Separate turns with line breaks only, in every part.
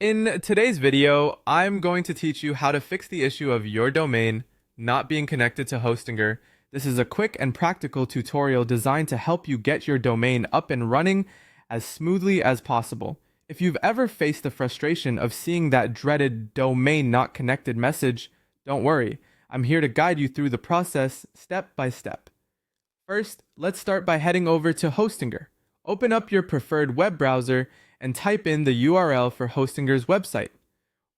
In today's video, I'm going to teach you how to fix the issue of your domain not being connected to Hostinger. This is a quick and practical tutorial designed to help you get your domain up and running as smoothly as possible. If you've ever faced the frustration of seeing that dreaded domain not connected message, don't worry. I'm here to guide you through the process step by step. First, let's start by heading over to Hostinger. Open up your preferred web browser and type in the URL for Hostinger's website.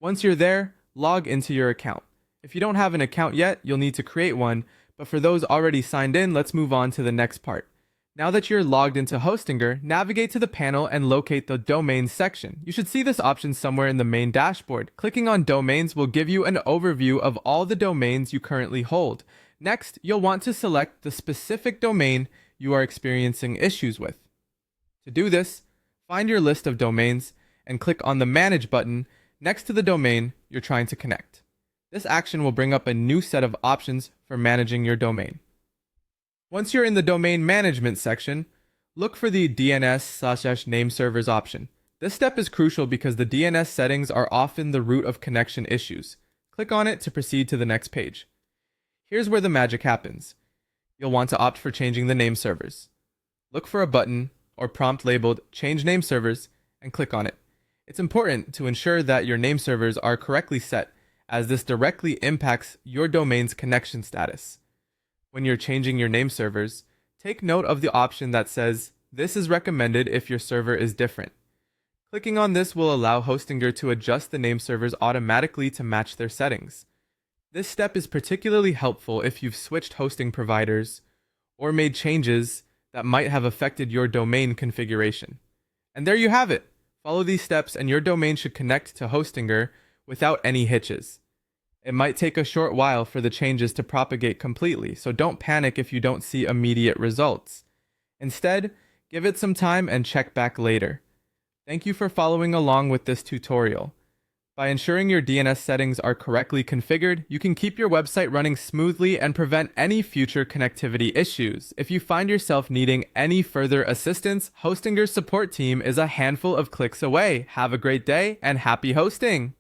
Once you're there, log into your account. If you don't have an account yet, you'll need to create one, but for those already signed in, let's move on to the next part. Now that you're logged into Hostinger, navigate to the panel and locate the Domains section. You should see this option somewhere in the main dashboard. Clicking on Domains will give you an overview of all the domains you currently hold. Next, you'll want to select the specific domain you are experiencing issues with. To do this, find your list of domains and click on the Manage button next to the domain you're trying to connect. This action will bring up a new set of options for managing your domain. Once you're in the Domain Management section, look for the DNS/nameservers option. This step is crucial because the DNS settings are often the root of connection issues. Click on it to proceed to the next page. Here's where the magic happens. You'll want to opt for changing the name servers. Look for a button or prompt labeled Change Name Servers and click on it. It's important to ensure that your name servers are correctly set, as this directly impacts your domain's connection status. When you're changing your name servers, take note of the option that says, "This is recommended if your server is different." Clicking on this will allow Hostinger to adjust the name servers automatically to match their settings. This step is particularly helpful if you've switched hosting providers or made changes that might have affected your domain configuration. And there you have it. Follow these steps and your domain should connect to Hostinger without any hitches. It might take a short while for the changes to propagate completely, so don't panic if you don't see immediate results. Instead, give it some time and check back later. Thank you for following along with this tutorial. By ensuring your DNS settings are correctly configured, you can keep your website running smoothly and prevent any future connectivity issues. If you find yourself needing any further assistance, Hostinger's support team is a handful of clicks away. Have a great day and happy hosting!